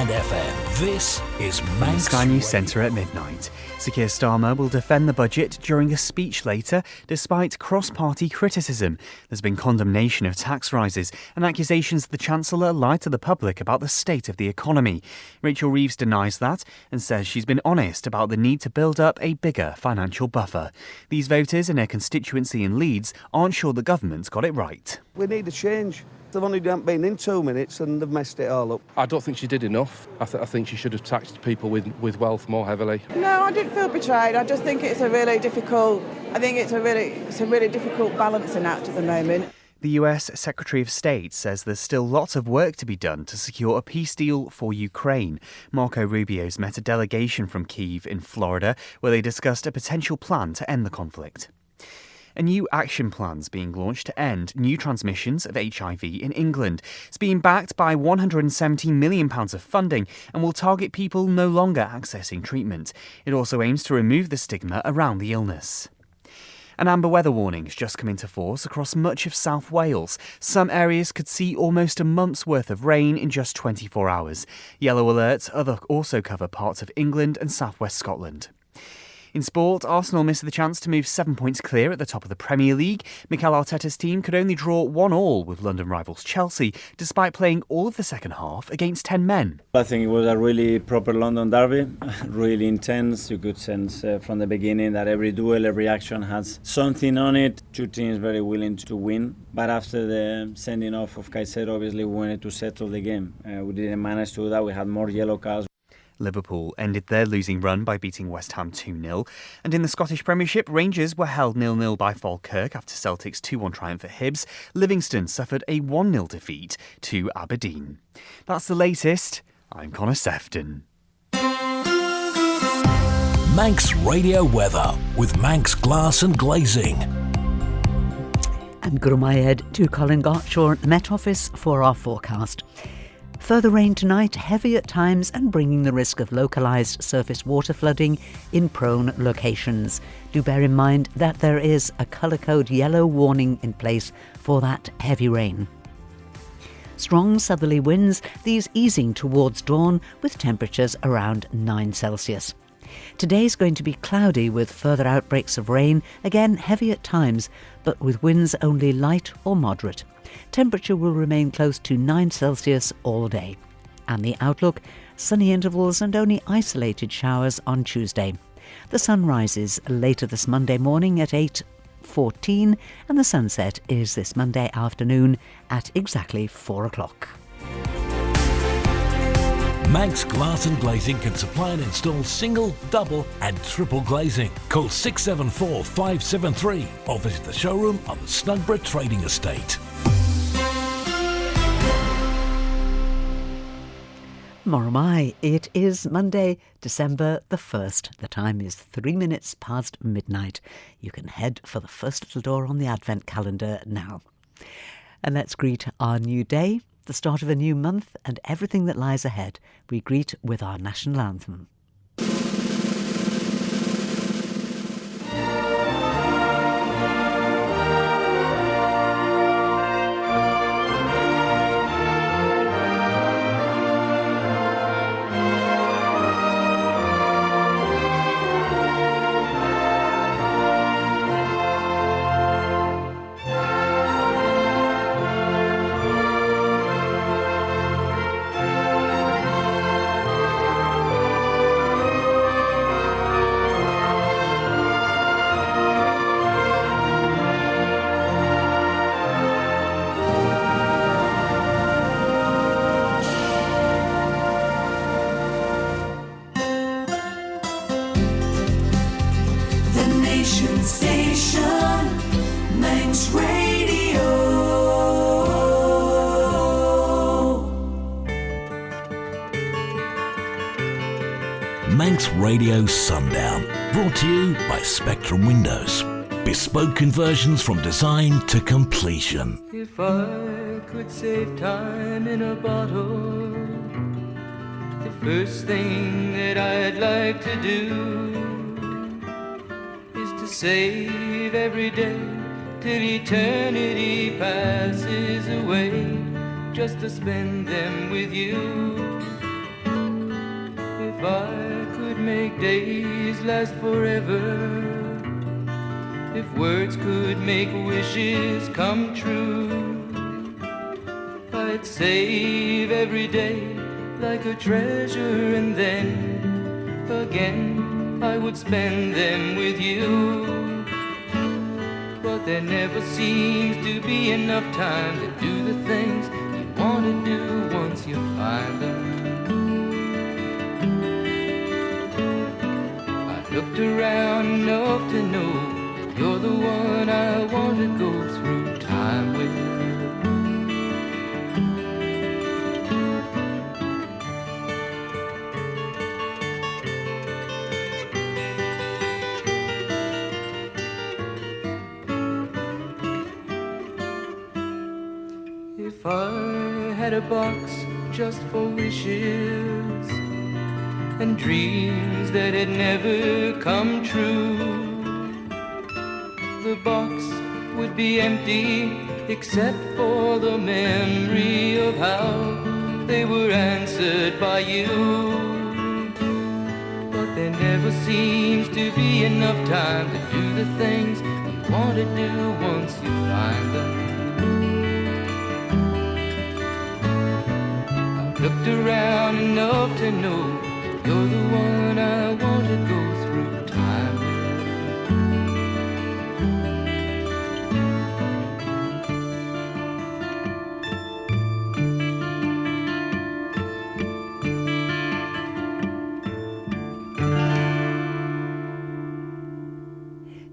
and FM. This is Manx Sky News Centre at midnight. Sir Keir Starmer will defend the budget during a speech later, despite cross-party criticism. There's been condemnation of tax rises and accusations the Chancellor lied to the public about the state of the economy. Rachel Reeves denies that and says she's been honest about the need to build up a bigger financial buffer. These voters in her constituency in Leeds aren't sure the government's got it right. We need a change. They've only been in 2 minutes and they've messed it all up. I don't think she did enough. I think she should have taxed people with wealth more heavily. No, I didn't feel betrayed. I just think it's a really difficult balancing act at the moment. The US Secretary of State says there's still lots of work to be done to secure a peace deal for Ukraine. Marco Rubio's met a delegation from Kyiv in Florida where they discussed a potential plan to end the conflict. A new action plan's being launched to end new transmissions of HIV in England. It's being backed by £117 million of funding and will target people no longer accessing treatment. It also aims to remove the stigma around the illness. An amber weather warning's just come into force across much of South Wales. Some areas could see almost a month's worth of rain in just 24 hours. Yellow alerts also cover parts of England and southwest Scotland. In sport, Arsenal missed the chance to move 7 points clear at the top of the Premier League. Mikel Arteta's team could only draw 1-1 with London rivals Chelsea, despite playing all of the second half against 10 men. I think it was a really proper London derby, really intense. You could sense from the beginning that every duel, every action has something on it. Two teams very willing to win. But after the sending off of Caicedo, obviously we wanted to settle the game. We didn't manage to do that. We had more yellow cards. Liverpool ended their losing run by beating West Ham 2-0. And in the Scottish Premiership, Rangers were held 0-0 by Falkirk after Celtic's 2-1 triumph at Hibs. Livingston suffered a 1-0 defeat to Aberdeen. That's the latest. I'm Connor Sefton. Manx Radio Weather with Manx Glass and Glazing. And Grumaied to Colin Gartshaw at the Met Office for our forecast. Further rain tonight, heavy at times and bringing the risk of localised surface water flooding in prone locations. Do bear in mind that there is a colour code yellow warning in place for that heavy rain. Strong southerly winds, these easing towards dawn with temperatures around 9 Celsius. Today's going to be cloudy with further outbreaks of rain, again heavy at times, but with winds only light or moderate. Temperature will remain close to 9 Celsius all day. And the outlook, sunny intervals and only isolated showers on Tuesday. The sun rises later this Monday morning at 8:14 and the sunset is this Monday afternoon at exactly 4 o'clock. Manx Glass and Glazing can supply and install single, double and triple glazing. Call 674 573 or visit the showroom on the Snugborough Trading Estate. Moromai, it is Monday, December the 1st. The time is 3 minutes past midnight. You can head for the first little door on the Advent calendar now. And let's greet our new day, the start of a new month and everything that lies ahead. We greet with our national anthem. Manx Radio Sundown, brought to you by Spectrum Windows. Bespoke conversions from design to completion. If I could save time in a bottle, the first thing that I'd like to do is to save every day till eternity passes away, just to spend them with you. make days last forever, if words could make wishes come true, I'd save every day like a treasure, and then again I would spend them with you. But there never seems to be enough time to do the things you want to do once you find them. I've looked around enough to know that you're the one I want to go through time with. If I had a box just for wishes and dreams that had never come true, the box would be empty except for the memory of how they were answered by you. But there never seems to be enough time to do the things you want to do once you find them. Looked around enough to know you're the one I want to go through time with.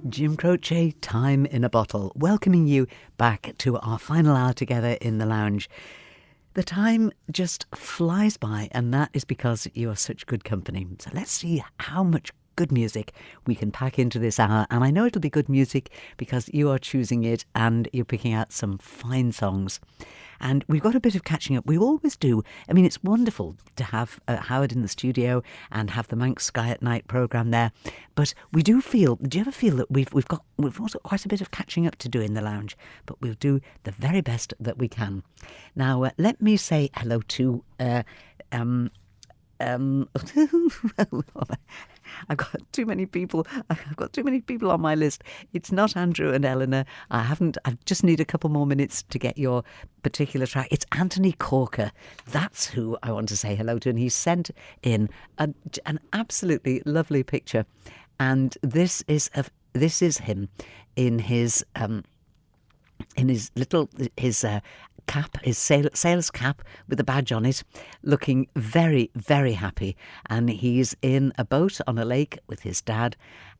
Jim Croce, Time in a Bottle, welcoming you back to our final hour together in the lounge. The time just flies by, and that is because you are such good company. So let's see how much good music we can pack into this hour. And I know it'll be good music because you are choosing it and you're picking out some fine songs. And we've got a bit of catching up. We always do. I mean, it's wonderful to have Howard in the studio and have the Manx Sky at Night programme there. But we do feel, do you ever feel that we've also got quite a bit of catching up to do in the lounge? But we'll do the very best that we can. Now, let me say hello to... I've got too many people. I've got too many people on my list. It's not Andrew and Eleanor. I just need a couple more minutes to get your particular track. It's Anthony Corker. That's who I want to say hello to. And he sent in an absolutely lovely picture. And this is him in his cap, his sailor's cap with a badge on it, looking very, very happy. And he's in a boat on a lake with his dad,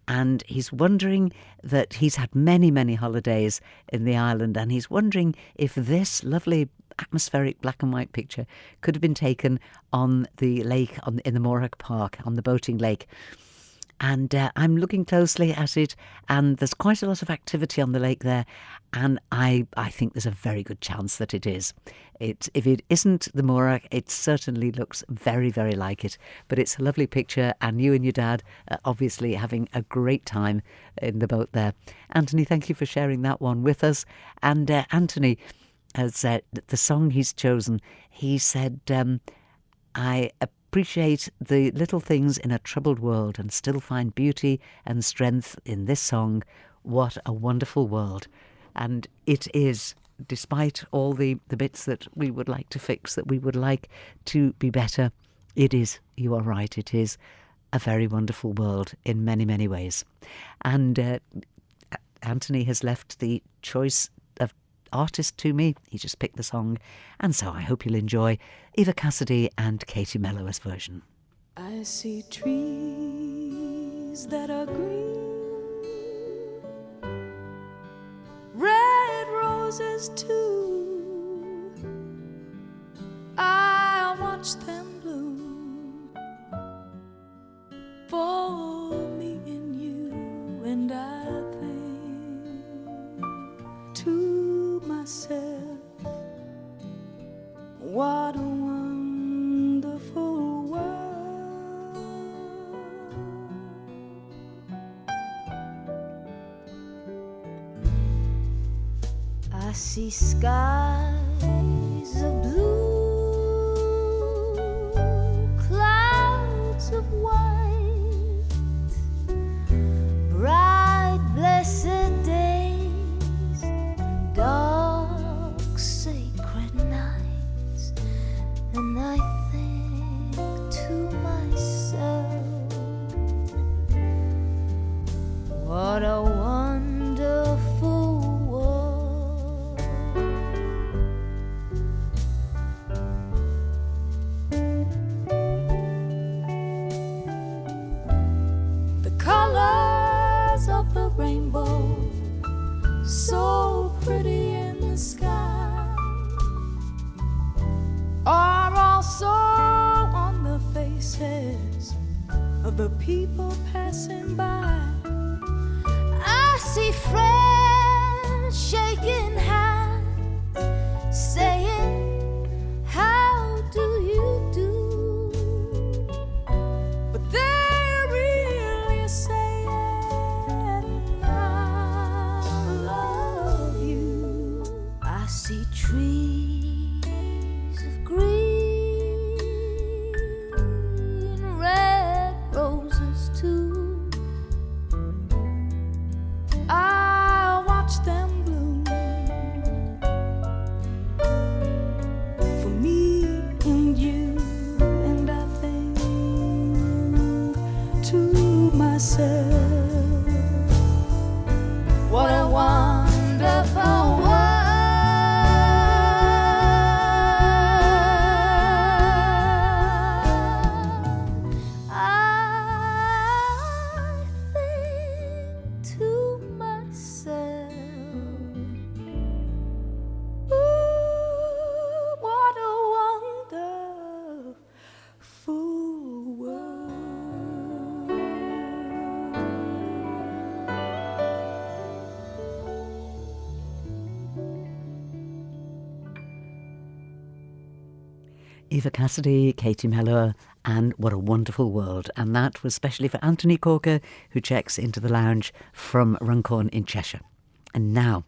and he's wondering that he's had many, many holidays in the island, and he's wondering if this lovely atmospheric black and white picture could have been taken on the lake in the Morag Park, on the boating lake. And I'm looking closely at it, and there's quite a lot of activity on the lake there, and I think there's a very good chance that it is. If it isn't the Morag, it certainly looks very, very like it. But it's a lovely picture, and you and your dad are obviously having a great time in the boat there. Anthony, thank you for sharing that one with us. And Anthony has said the song he's chosen, he said, I appreciate the little things in a troubled world and still find beauty and strength in this song. What a wonderful world. And it is, despite all the bits that we would like to fix, that we would like to be better, it is, you are right, it is a very wonderful world in many, many ways. And Anthony has left the choice of artist to me. He just picked the song, and so I hope you'll enjoy Eva Cassidy and Katie Mellower's version. I see trees that are green, red roses too. I watch them bloom for me and you, and I think to myself, what a wonderful world. I see skies of blue, clouds of white, of the people passing by. I see friends shaking hands, saying, how do you do? But they're really saying, I love you. I see trees of green, red roses too. I watch them bloom for me and you, and I think to myself, what a wonderful world. I think to myself, ooh, what a wonderful world. Eva Cassidy, Katie Melua, and What a Wonderful World. And that was specially for Anthony Corker, who checks into the lounge from Runcorn in Cheshire. And now,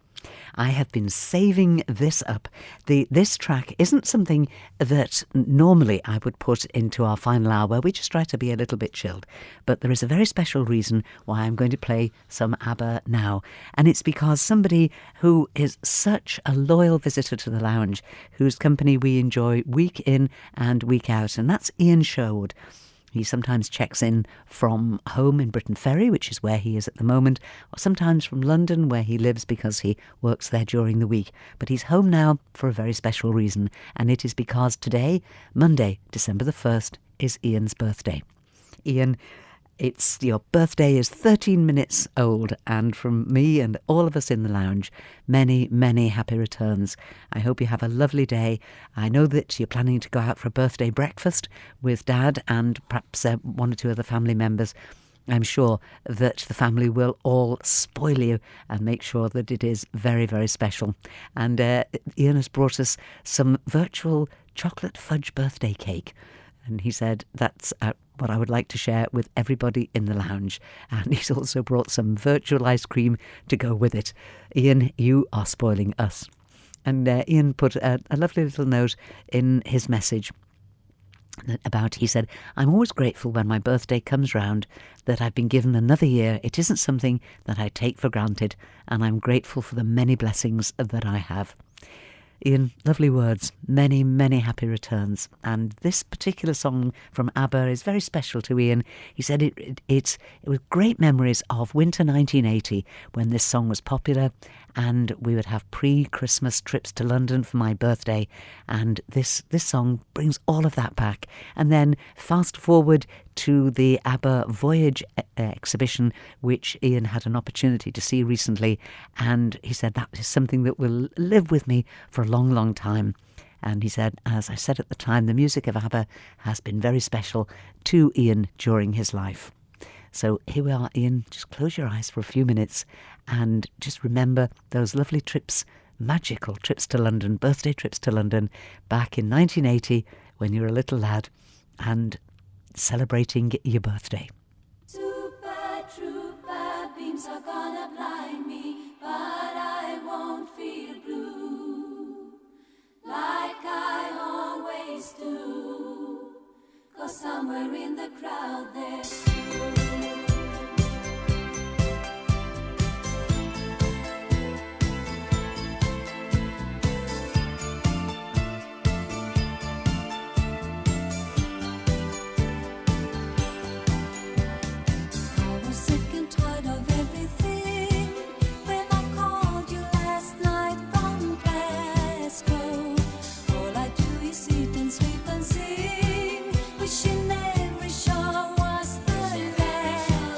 I have been saving this up. This track isn't something that normally I would put into our final hour, where we just try to be a little bit chilled. But there is a very special reason why I'm going to play some ABBA now. And it's because somebody who is such a loyal visitor to the lounge, whose company we enjoy week in and week out, and that's Ian Sherwood. He sometimes checks in from home in Briton Ferry, which is where he is at the moment, or sometimes from London, where he lives because he works there during the week. But he's home now for a very special reason, and it is because today, Monday, December the 1st, is Ian's birthday. Ian, your birthday is 13 minutes old, and from me and all of us in the lounge, many, many happy returns. I hope you have a lovely day. I know that you're planning to go out for a birthday breakfast with Dad and perhaps one or two other family members. I'm sure that the family will all spoil you and make sure that it is very, very special. And Ian has brought us some virtual chocolate fudge birthday cake. And he said that's what I would like to share with everybody in the lounge. And he's also brought some virtual ice cream to go with it. Ian, you are spoiling us. And Ian put a lovely little note in his message he said, I'm always grateful when my birthday comes round that I've been given another year. It isn't something that I take for granted, and I'm grateful for the many blessings that I have. Ian, lovely words, many, many happy returns. And this particular song from ABBA is very special to Ian. He said it was great memories of winter 1980 when this song was popular, and we would have pre-Christmas trips to London for my birthday, and this song brings all of that back. And then fast forward to the ABBA Voyage exhibition, which Ian had an opportunity to see recently, and he said that is something that will live with me for a long, long time. And he said, as I said at the time, the music of ABBA has been very special to Ian during his life. So here we are, Ian. Just close your eyes for a few minutes and just remember those lovely trips, magical trips to London, birthday trips to London back in 1980 when you were a little lad and celebrating your birthday. Super trooper beams are gonna blind me, but I won't feel blue like I always do, 'cause somewhere in the crowd there's you. Wishing every show was the last.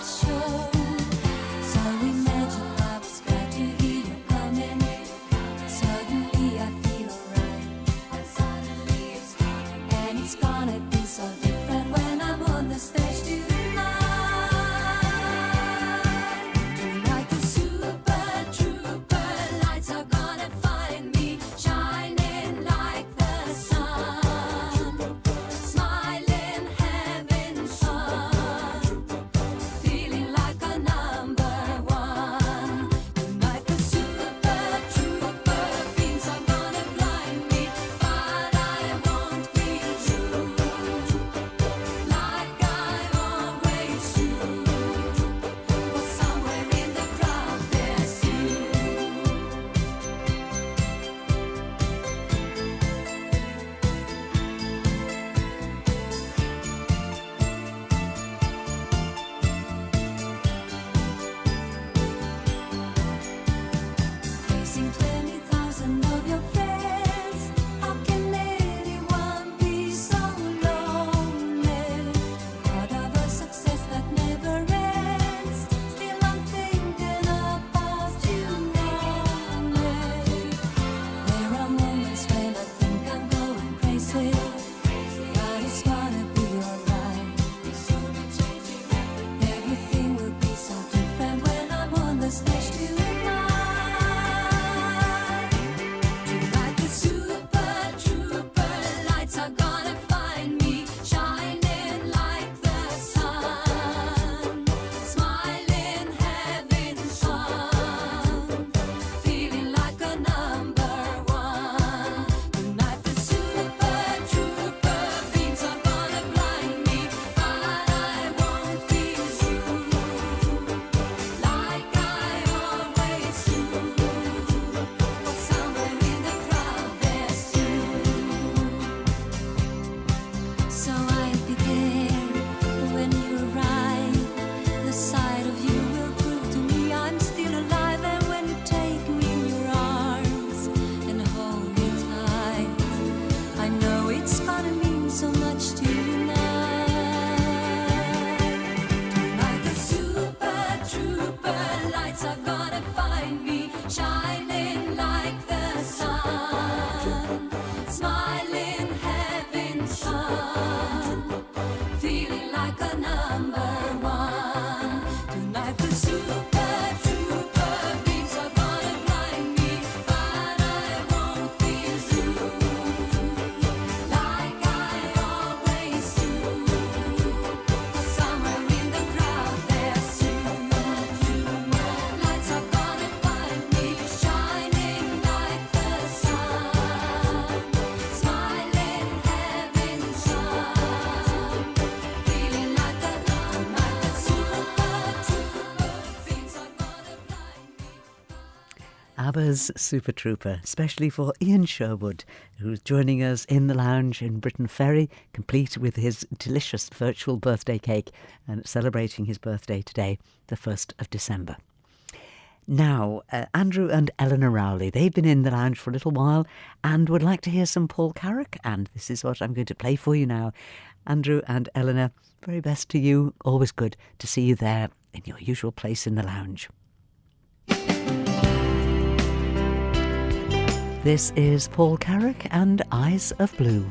ABBA's Super Trooper, especially for Ian Sherwood, who's joining us in the lounge in Britain Ferry, complete with his delicious virtual birthday cake and celebrating his birthday today, the 1st of December. Now, Andrew and Eleanor Rowley, they've been in the lounge for a little while and would like to hear some Paul Carrack, and this is what I'm going to play for you now. Andrew and Eleanor, very best to you. Always good to see you there in your usual place in the lounge. This is Paul Carrack and Eyes of Blue.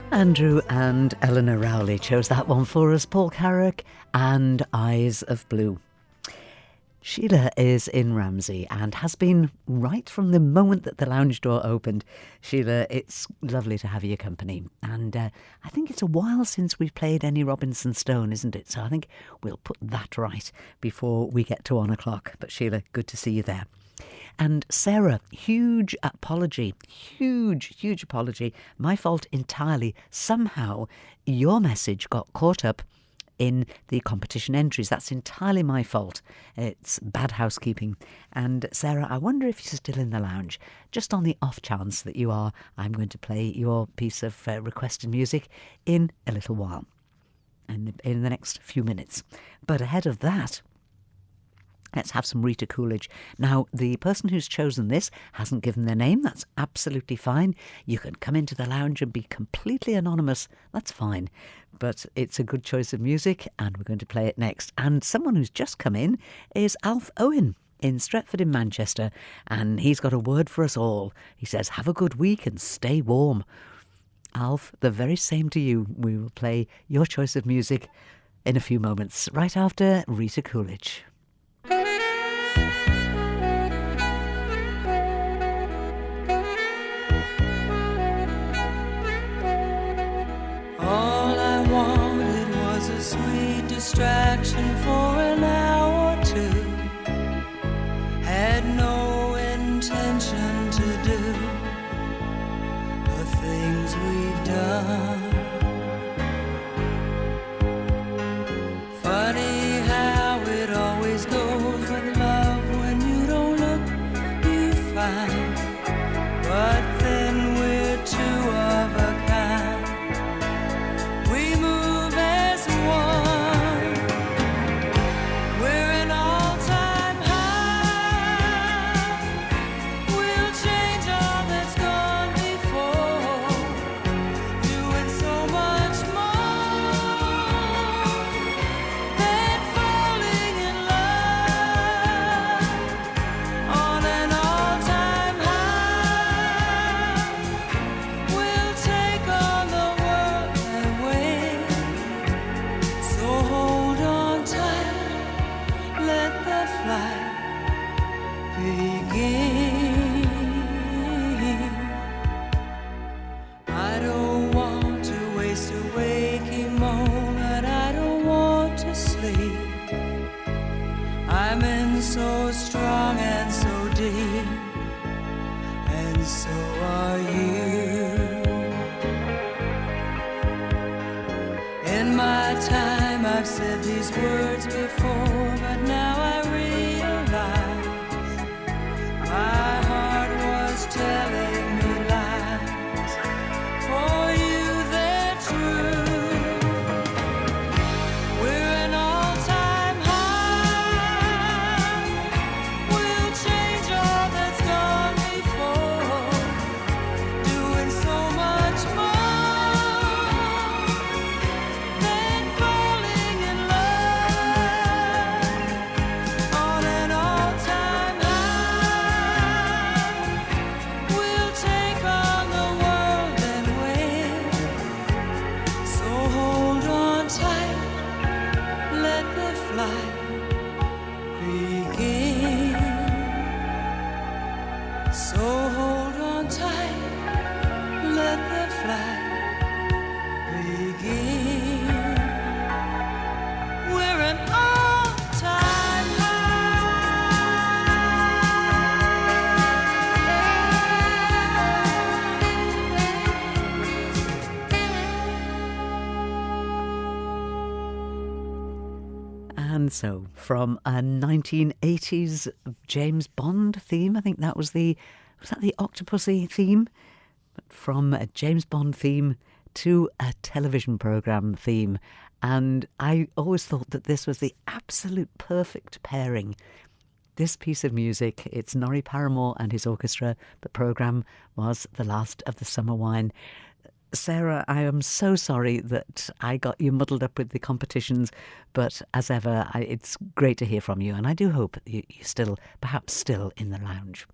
Andrew and Eleanor Rowley chose that one for us, Paul Carrack and Eyes of Blue. Sheila is in Ramsey and has been right from the moment that the lounge door opened. Sheila, it's lovely to have your company. And I think it's a while since we've played any Robinson Stone, isn't it? So I think we'll put that right before we get to 1 o'clock. But Sheila, good to see you there. And Sarah, huge apology. My fault entirely. Somehow your message got caught up in the competition entries. That's entirely my fault. It's bad housekeeping. And Sarah, I wonder if you're still in the lounge. Just on the off chance that you are, I'm going to play your piece of requested music in a little while, and in the next few minutes. But ahead of that, let's have some Rita Coolidge. Now, the person who's chosen this hasn't given their name. That's absolutely fine. You can come into the lounge and be completely anonymous. That's fine. But it's a good choice of music, and we're going to play it next. And someone who's just come in is Alf Owen in Stretford in Manchester, and he's got a word for us all. He says, have a good week and stay warm. Alf, the very same to you. We will play your choice of music in a few moments, right after Rita Coolidge. All I wanted was a sweet distraction for an hour or two. Had no intention to do the things we've done. Funny how it always goes with love. When you don't look, you find. But then we're two of a kind. We move as one. We're an all-time high. We'll change all that's gone before, doing so much more than falling in love. On an all-time high, we'll take on the world and win. So hold on tight, let the flight begin. I don't want to waste a waking moment. I don't want to sleep. I'm in so strong and so deep, and so are you. In my time I've said these words before, but now I realize my heart was telling me lies. For you they're true. We're an all-time high. We'll change all that's gone before, doing so much more than falling in love. On an all-time high, we'll take on the world and win. So hold on tight, let the flight begin. So hold on tight, let the flight begin. We're an all-time And so, from a 1980s James Bond theme, I think that was that the Octopussy theme? From a James Bond theme to a television programme theme. And I always thought that this was the absolute perfect pairing. This piece of music, it's Norrie Paramore and his orchestra. The programme was The Last of the Summer Wine. Sarah, I am so sorry that I got you muddled up with the competitions, but as ever, it's great to hear from you, and I do hope you're perhaps still in the lounge.